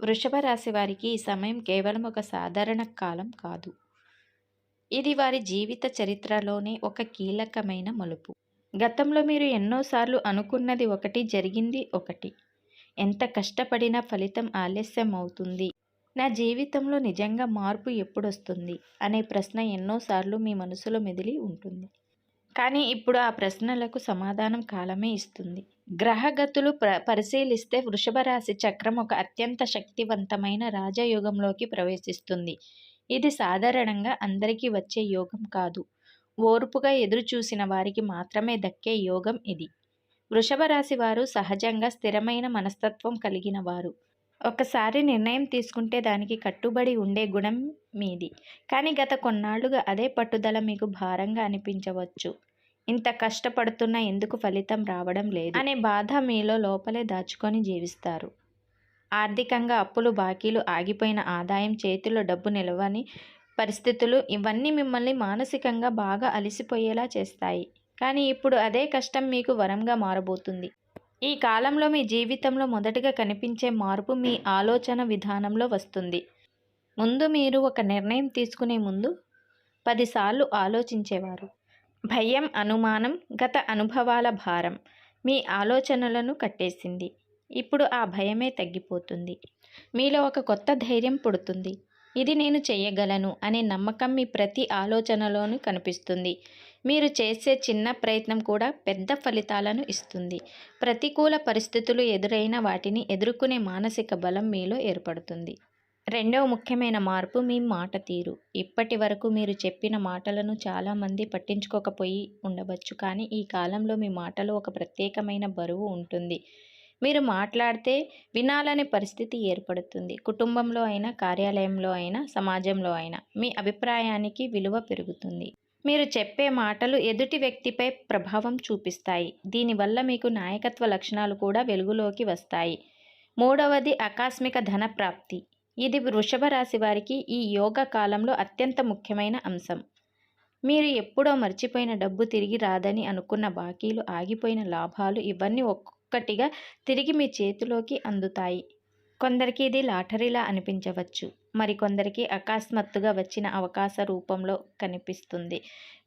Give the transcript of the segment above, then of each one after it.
వృషభ రాశి వారికి ఈ సమయం కేవలం ఒక సాధారణ కాలం కాదు. ఇది వారి జీవిత చరిత్రలోనే ఒక కీలకమైన మలుపు. గతంలో మీరు ఎన్నోసార్లు అనుకున్నది ఒకటి, జరిగింది ఒకటి. ఎంత కష్టపడినా ఫలితం ఆలస్యం అవుతుంది. నా జీవితంలో నిజంగా మార్పు ఎప్పుడొస్తుంది అనే ప్రశ్న ఎన్నోసార్లు మీ మనసులో మెదిలి ఉంటుంది. కానీ ఇప్పుడు ఆ ప్రశ్నలకు సమాధానం కాలమే ఇస్తుంది. గ్రహగతులు పరిశీలిస్తే వృషభ రాశి చక్రం ఒక అత్యంత శక్తివంతమైన రాజయోగంలోకి ప్రవేశిస్తుంది. ఇది సాధారణంగా అందరికీ వచ్చే యోగం కాదు. ఓర్పుగా ఎదురుచూసిన వారికి మాత్రమే దక్కే యోగం ఇది. వృషభ రాశి వారు సహజంగా స్థిరమైన మనస్తత్వం కలిగిన వారు. ఒకసారి నిర్ణయం తీసుకుంటే దానికి కట్టుబడి ఉండే గుణం మీది. కానీ గత కొన్నాళ్లుగా అదే పట్టుదల మీకు భారంగా అనిపించవచ్చు. ఇంత కష్టపడుతున్నా ఎందుకు ఫలితం రావడం లేదు అనే బాధ మీలో లోపలే దాచుకొని జీవిస్తారు. ఆర్థికంగా అప్పులు, బాకీలు, ఆగిపోయిన ఆదాయం, చేతిలో డబ్బు నిలవని పరిస్థితులు ఇవన్నీ మిమ్మల్ని మానసికంగా బాగా అలసిపోయేలా చేస్తాయి. కానీ ఇప్పుడు అదే కష్టం మీకు వరంగా మారబోతుంది. ఈ కాలంలో మీ జీవితంలో మొదటగా కనిపించే మార్పు మీ ఆలోచన విధానంలో వస్తుంది. ముందు మీరు ఒక నిర్ణయం తీసుకునే ముందు 10 సార్లు ఆలోచించేవారు. భయం, అనుమానం, గత అనుభవాల భారం మీ ఆలోచనలను కట్టేసింది. ఇప్పుడు ఆ భయమే తగ్గిపోతుంది. మీలో ఒక కొత్త ధైర్యం పుడుతుంది. ఇది నేను చేయగలను అనే నమ్మకం మీ ప్రతి ఆలోచనలోనూ కనిపిస్తుంది. మీరు చేసే చిన్న ప్రయత్నం కూడా పెద్ద ఫలితాలను ఇస్తుంది. ప్రతికూల పరిస్థితులు ఎదురైన వాటిని ఎదుర్కొనే మానసిక బలం మీలో ఏర్పడుతుంది. రెండవ ముఖ్యమైన మార్పు మీ మాట తీరు. ఇప్పటి వరకు మీరు చెప్పిన మాటలను చాలామంది పట్టించుకోకపోయి ఉండవచ్చు. కానీ ఈ కాలంలో మీ మాటలో ఒక ప్రత్యేకమైన బరువు ఉంటుంది. మీరు మాట్లాడితే వినాలనే పరిస్థితి ఏర్పడుతుంది. కుటుంబంలో అయినా, కార్యాలయంలో అయినా, సమాజంలో అయినా మీ అభిప్రాయానికి విలువ పెరుగుతుంది. మీరు చెప్పే మాటలు ఎదుటి వ్యక్తిపై ప్రభావం చూపిస్తాయి. దీనివల్ల మీకు నాయకత్వ లక్షణాలు కూడా వెలుగులోకి వస్తాయి. మూడవది ఆకస్మిక ధన ప్రాప్తి. ఇది వృషభ రాశి వారికి ఈ యోగ కాలంలో అత్యంత ముఖ్యమైన అంశం. మీరు ఎప్పుడో మర్చిపోయిన డబ్బు, తిరిగి రాదని అనుకున్న బాకీలు, ఆగిపోయిన లాభాలు ఇవన్నీ ఒక్కొక్కటిగా తిరిగి మీ చేతిలోకి అందుతాయి. కొందరికి ఇది లాటరీలా అనిపించవచ్చు. మరికొందరికి అకస్మాత్తుగా వచ్చిన అవకాశ రూపంలో కనిపిస్తుంది.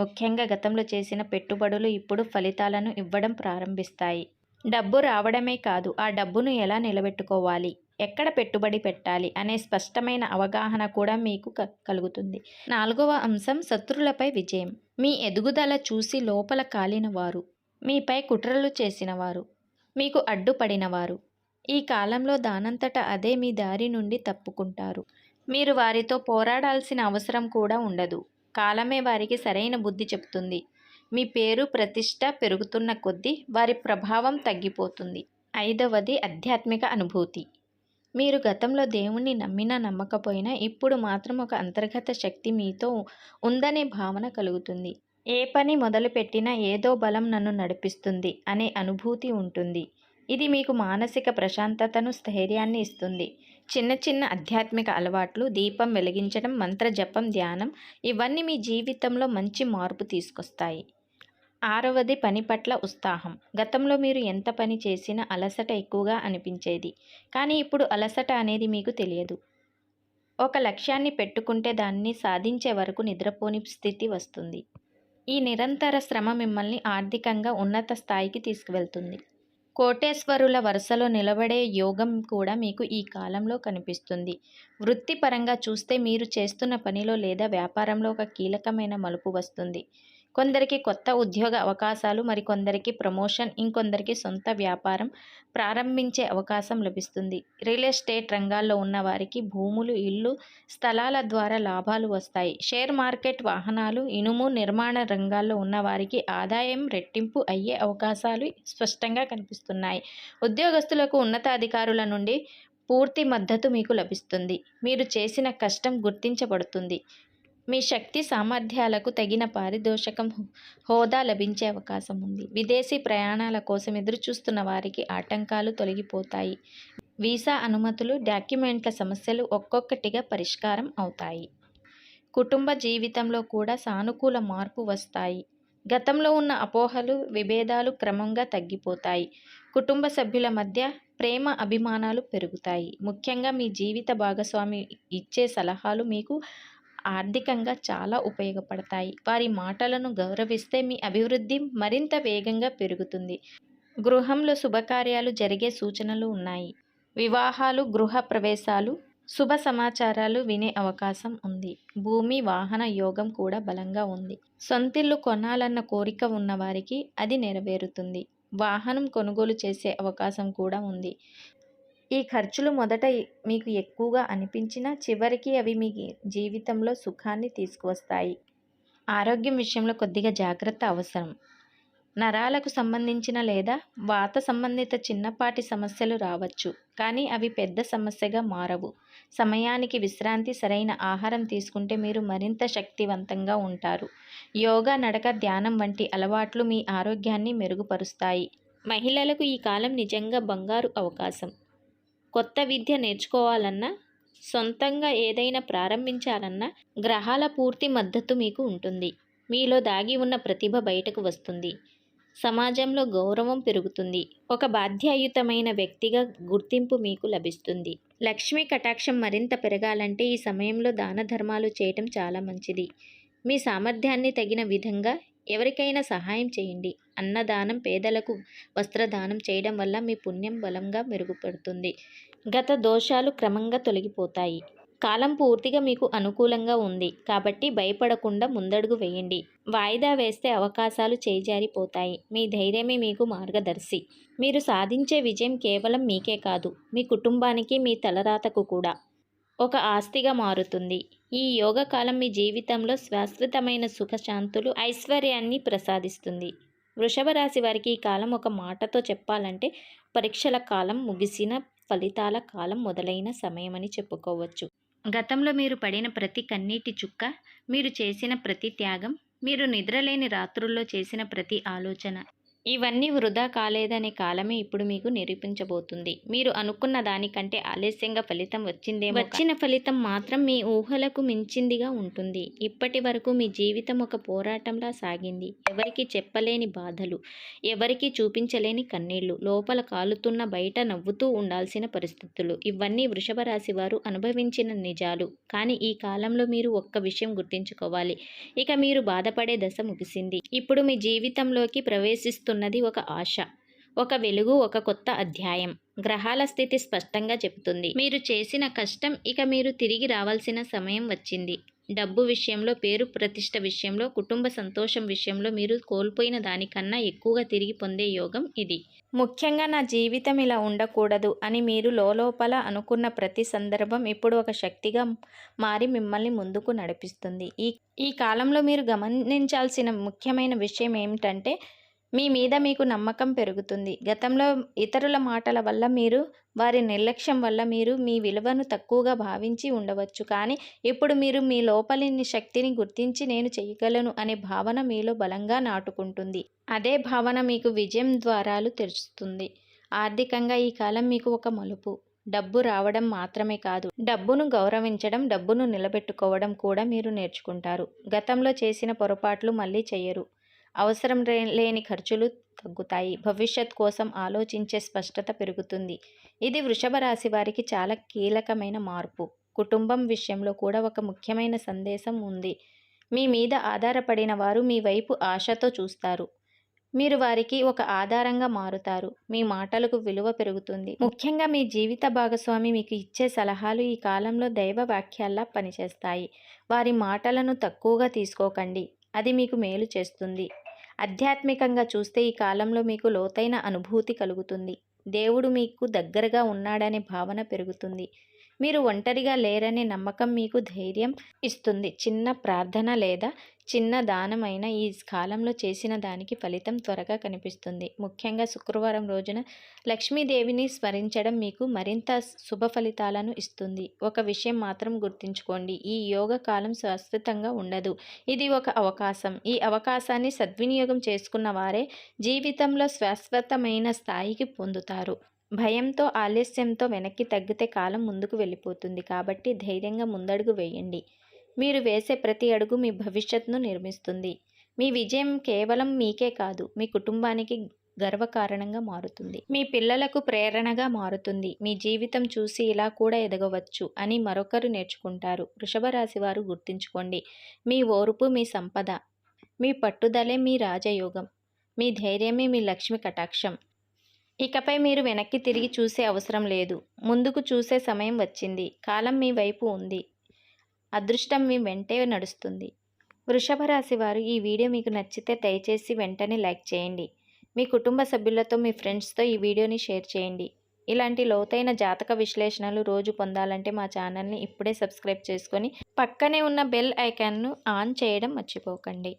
ముఖ్యంగా గతంలో చేసిన పెట్టుబడులు ఇప్పుడు ఫలితాలను ఇవ్వడం ప్రారంభిస్తాయి. డబ్బు రావడమే కాదు, ఆ డబ్బును ఎలా నిలబెట్టుకోవాలి, ఎక్కడ పెట్టుబడి పెట్టాలి అనే స్పష్టమైన అవగాహన కూడా మీకు కలుగుతుంది. నాలుగవ అంశం శత్రులపై విజయం. మీ ఎదుగుదల చూసి లోపల కాలిన వారు, మీపై కుట్రలు చేసిన వారు, మీకు అడ్డుపడినవారు ఈ కాలంలో దానంతట అదే మీ దారి నుండి తప్పుకుంటారు. మీరు వారితో పోరాడాల్సిన అవసరం కూడా ఉండదు. కాలమే వారికి సరైన బుద్ధి చెప్తుంది. మీ పేరు, ప్రతిష్ట పెరుగుతున్న కొద్దీ వారి ప్రభావం తగ్గిపోతుంది. ఐదవది ఆధ్యాత్మిక అనుభూతి. మీరు గతంలో దేవుణ్ణి నమ్మినా నమ్మకపోయినా ఇప్పుడు మాత్రం ఒక అంతర్గత శక్తి మీతో ఉందనే భావన కలుగుతుంది. ఏ పని మొదలుపెట్టినా ఏదో బలం నన్ను నడిపిస్తుంది అనే అనుభూతి ఉంటుంది. ఇది మీకు మానసిక ప్రశాంతతను, స్థైర్యాన్ని ఇస్తుంది. చిన్న చిన్న ఆధ్యాత్మిక అలవాట్లు, దీపం వెలిగించడం, మంత్ర జపం, ధ్యానం ఇవన్నీ మీ జీవితంలో మంచి మార్పు తీసుకొస్తాయి. ఆరవది పని పట్ల ఉత్సాహం. గతంలో మీరు ఎంత పని చేసినా అలసట ఎక్కువగా అనిపించేది. కానీ ఇప్పుడు అలసట అనేది మీకు తెలియదు. ఒక లక్ష్యాన్ని పెట్టుకుంటే దాన్ని సాధించే వరకు నిద్రపోని స్థితి వస్తుంది. ఈ నిరంతర శ్రమ మిమ్మల్ని ఆర్థికంగా ఉన్నత స్థాయికి తీసుకువెళ్తుంది. కోటేశ్వరుల వరుసలో నిలబడే యోగం కూడా మీకు ఈ కాలంలో కనిపిస్తుంది. వృత్తిపరంగా చూస్తే మీరు చేస్తున్న పనిలో లేదా వ్యాపారంలో ఒక కీలకమైన మలుపు వస్తుంది. కొందరికి కొత్త ఉద్యోగ అవకాశాలు, మరికొందరికి ప్రమోషన్, ఇంకొందరికి సొంత వ్యాపారం ప్రారంభించే అవకాశం లభిస్తుంది. రియల్ ఎస్టేట్ రంగాల్లో ఉన్న వారికి భూములు, ఇళ్ళు, స్థలాల ద్వారా లాభాలు వస్తాయి. షేర్ మార్కెట్, వాహనాలు, ఇనుము, నిర్మాణ రంగాల్లో ఉన్న వారికి ఆదాయం రెట్టింపు అయ్యే అవకాశాలు స్పష్టంగా కనిపిస్తున్నాయి. ఉద్యోగస్తులకు ఉన్నతాధికారుల నుండి పూర్తి మద్దతు మీకు లభిస్తుంది. మీరు చేసిన కష్టం గుర్తించబడుతుంది. మీ శక్తి సామర్థ్యాలకు తగిన పారితోషికం, హోదా లభించే అవకాశం ఉంది. విదేశీ ప్రయాణాల కోసం ఎదురుచూస్తున్న వారికి ఆటంకాలు తొలగిపోతాయి. వీసా అనుమతులు, డాక్యుమెంట్ల సమస్యలు ఒక్కొక్కటిగా పరిష్కారం అవుతాయి. కుటుంబ జీవితంలో కూడా సానుకూల మార్పు వస్తాయి. గతంలో ఉన్న అపోహలు, విభేదాలు క్రమంగా తగ్గిపోతాయి. కుటుంబ సభ్యుల మధ్య ప్రేమ అభిమానాలు పెరుగుతాయి. ముఖ్యంగా మీ జీవిత భాగస్వామి ఇచ్చే సలహాలు మీకు ఆర్థికంగా చాలా ఉపయోగపడతాయి. వారి మాటలను గౌరవిస్తే మీ అభివృద్ధి మరింత వేగంగా పెరుగుతుంది. గృహంలో శుభకార్యాలు జరిగే సూచనలు ఉన్నాయి. వివాహాలు, గృహ ప్రవేశాలు, శుభ సమాచారాలు వినే అవకాశం ఉంది. భూమి, వాహన యోగం కూడా బలంగా ఉంది. సొంతిల్లు కొనాలన్న కోరిక ఉన్నవారికి అది నెరవేరుతుంది. వాహనం కొనుగోలు చేసే అవకాశం కూడా ఉంది. ఈ ఖర్చులు మొదట మీకు ఎక్కువగా అనిపించినా చివరికి అవి మీ జీవితంలో సుఖాన్ని తీసుకువస్తాయి. ఆరోగ్యం విషయంలో కొద్దిగా జాగ్రత్త అవసరం. నరాలకు సంబంధించిన లేదా వాత సంబంధిత చిన్నపాటి సమస్యలు రావచ్చు, కానీ అవి పెద్ద సమస్యగా మారవు. సమయానికి విశ్రాంతి, సరైన ఆహారం తీసుకుంటే మీరు మరింత శక్తివంతంగా ఉంటారు. యోగా, నడక, ధ్యానం వంటి అలవాట్లు మీ ఆరోగ్యాన్ని మెరుగుపరుస్తాయి. మహిళలకు ఈ కాలం నిజంగా బంగారు అవకాశం. కొత్త విద్య నేర్చుకోవాలన్నా, సొంతంగా ఏదైనా ప్రారంభించాలన్నా గ్రహాల పూర్తి మద్దతు మీకు ఉంటుంది. మీలో దాగి ఉన్న ప్రతిభ బయటకు వస్తుంది. సమాజంలో గౌరవం పెరుగుతుంది. ఒక బాధ్యయుతమైన వ్యక్తిగా గుర్తింపు మీకు లభిస్తుంది. లక్ష్మీ కటాక్షం మరింత పెరగాలంటే ఈ సమయంలో దాన ధర్మాలు చేయటం చాలా మంచిది. మీ సామర్థ్యాన్ని తగిన విధంగా ఎవరికైనా సహాయం చేయండి. అన్నదానం, పేదలకు వస్త్రదానం చేయడం వల్ల మీ పుణ్యం బలంగా మెరుగుపడుతుంది. గత దోషాలు క్రమంగా తొలగిపోతాయి. కాలం పూర్తిగా మీకు అనుకూలంగా ఉంది కాబట్టి భయపడకుండా ముందడుగు వేయండి. వాయిదా వేస్తే అవకాశాలు చేజారిపోతాయి. మీ ధైర్యమే మీకు మార్గదర్శి. మీరు సాధించే విజయం కేవలం మీకే కాదు, మీ కుటుంబానికి, మీ తలరాతకు కూడా ఒక ఆస్తిగా మారుతుంది. ఈ యోగకాలం మీ జీవితంలో శాశ్వతమైన సుఖశాంతులు, ఐశ్వర్యాన్ని ప్రసాదిస్తుంది. వృషభ రాశి వారికి ఈ కాలం ఒక మాటతో చెప్పాలంటే పరీక్షల కాలం ముగిసిన, ఫలితాల కాలం మొదలైన సమయమని చెప్పుకోవచ్చు. గతంలో మీరు పడిన ప్రతి కన్నీటి చుక్క, మీరు చేసిన ప్రతి త్యాగం, మీరు నిద్రలేని రాత్రుల్లో చేసిన ప్రతి ఆలోచన, ఇవన్నీ వృధా కాలేదనే కాలమే ఇప్పుడు మీకు నిరూపించబోతుంది. మీరు అనుకున్న దానికంటే ఆలస్యంగా ఫలితం వచ్చిందేమో, వచ్చిన ఫలితం మాత్రం మీ ఊహలకు మించిందిగా ఉంటుంది. ఇప్పటి వరకు మీ జీవితం ఒక పోరాటంలా సాగింది. ఎవరికి చెప్పలేని బాధలు, ఎవరికి చూపించలేని కన్నీళ్లు, లోపల కాలుతున్న బయట నవ్వుతూ ఉండాల్సిన పరిస్థితులు, ఇవన్నీ వృషభ రాశి వారు అనుభవించిన నిజాలు. కానీ ఈ కాలంలో మీరు ఒక్క విషయం గుర్తుంచుకోవాలి. ఇక మీరు బాధపడే దశ ముగిసింది. ఇప్పుడు మీ జీవితంలోకి ప్రవేశిస్తున్నది ఒక ఆశ, ఒక వెలుగు, ఒక కొత్త అధ్యాయం. గ్రహాల స్థితి స్పష్టంగా చెబుతుంది. మీరు చేసిన కష్టం ఇక మీరు తిరిగి రావాల్సిన సమయం వచ్చింది. డబ్బు విషయంలో, పేరు ప్రతిష్ట విషయంలో, కుటుంబ సంతోషం విషయంలో మీరు కోల్పోయిన దానికన్నా ఎక్కువగా తిరిగి పొందే యోగం ఇది. ముఖ్యంగా నా జీవితం ఇలా ఉండకూడదు అని మీరు లోపల అనుకున్న ప్రతి సందర్భం ఇప్పుడు ఒక శక్తిగా మారి మిమ్మల్ని ముందుకు నడిపిస్తుంది. ఈ కాలంలో మీరు గమనించాల్సిన ముఖ్యమైన విషయం ఏమిటంటే మీ మీద మీకు నమ్మకం పెరుగుతుంది. గతంలో ఇతరుల మాటల వల్ల, వారి నిర్లక్ష్యం వల్ల మీరు మీ విలువను తక్కువగా భావించి ఉండవచ్చు. కానీ ఇప్పుడు మీరు మీ లోపలి శక్తిని గుర్తించి నేను చేయగలను అనే భావన మీలో బలంగా నాటుకుంటుంది. అదే భావన మీకు విజయం ద్వారాలు తెరుస్తుంది. ఆర్థికంగా ఈ కాలం మీకు ఒక మలుపు. డబ్బు రావడం మాత్రమే కాదు, డబ్బును గౌరవించడం, డబ్బును నిలబెట్టుకోవడం కూడా మీరు నేర్చుకుంటారు. గతంలో చేసిన పొరపాట్లు మళ్ళీ చేయరు. అవసరం లేని ఖర్చులు తగ్గుతాయి. భవిష్యత్ కోసం ఆలోచించే స్పష్టత పెరుగుతుంది. ఇది వృషభ రాశి వారికి చాలా కీలకమైన మార్పు. కుటుంబం విషయంలో కూడా ఒక ముఖ్యమైన సందేశం ఉంది. మీ మీద ఆధారపడిన వారు మీ వైపు ఆశతో చూస్తారు. మీరు వారికి ఒక ఆధారంగా మారుతారు. మీ మాటలకు విలువ పెరుగుతుంది. ముఖ్యంగా మీ జీవిత భాగస్వామి మీకు ఇచ్చే సలహాలు ఈ కాలంలో దైవ వాక్యాల్లా పనిచేస్తాయి. వారి మాటలను తక్కువగా తీసుకోకండి. అది మీకు మేలు చేస్తుంది. ఆధ్యాత్మికంగా చూస్తే ఈ కాలంలో మీకు లోతైన అనుభూతి కలుగుతుంది. దేవుడు మీకు దగ్గరగా ఉన్నాడనే భావన పెరుగుతుంది. మీరు ఒంటరిగా లేరనే నమ్మకం మీకు ధైర్యం ఇస్తుంది. చిన్న ప్రార్థన లేదా చిన్న దానమైన ఈ కాలంలో చేసిన దానికి ఫలితం త్వరగా కనిపిస్తుంది. ముఖ్యంగా శుక్రవారం రోజున లక్ష్మీదేవిని స్మరించడం మీకు మరింత శుభ ఫలితాలను ఇస్తుంది. ఒక విషయం మాత్రం గుర్తుంచుకోండి, ఈ యోగ కాలం శాశ్వతంగా ఉండదు. ఇది ఒక అవకాశం. ఈ అవకాశాన్ని సద్వినియోగం చేసుకున్న వారే జీవితంలో శాశ్వతమైన స్థాయికి పొందుతారు. భయంతో, ఆలస్యంతో వెనక్కి తగ్గితే కాలం ముందుకు వెళ్ళిపోతుంది. కాబట్టి ధైర్యంగా ముందడుగు వేయండి. మీరు వేసే ప్రతి అడుగు మీ భవిష్యత్తును నిర్మిస్తుంది. మీ విజయం కేవలం మీకే కాదు, మీ కుటుంబానికి గర్వకారణంగా మారుతుంది. మీ పిల్లలకు ప్రేరణగా మారుతుంది. మీ జీవితం చూసి ఇలా కూడా ఎదగవచ్చు అని మరొకరు నేర్చుకుంటారు. వృషభ రాశి వారు గుర్తుంచుకోండి, మీ ఓర్పు మీ సంపద, మీ పట్టుదలే మీ రాజయోగం, మీ ధైర్యమే మీ లక్ష్మి కటాక్షం. ఇకపై మీరు వెనక్కి తిరిగి చూసే అవసరం లేదు. ముందుకు చూసే సమయం వచ్చింది. కాలం మీ వైపు ఉంది. అదృష్టం మీ వెంటే నడుస్తుంది. వృషభ రాశి వారు ఈ వీడియో మీకు నచ్చితే దయచేసి వెంటనే లైక్ చేయండి. మీ కుటుంబ సభ్యులతో మీ ఫ్రెండ్స్తో ఈ వీడియోని షేర్ చేయండి. ఇలాంటి లోతైన జాతక విశ్లేషణలు రోజు పొందాలంటే మా ఛానల్ని ఇప్పుడే సబ్స్క్రైబ్ చేసుకొని పక్కనే ఉన్న బెల్ ఐకాన్ను ఆన్ చేయడం మర్చిపోకండి.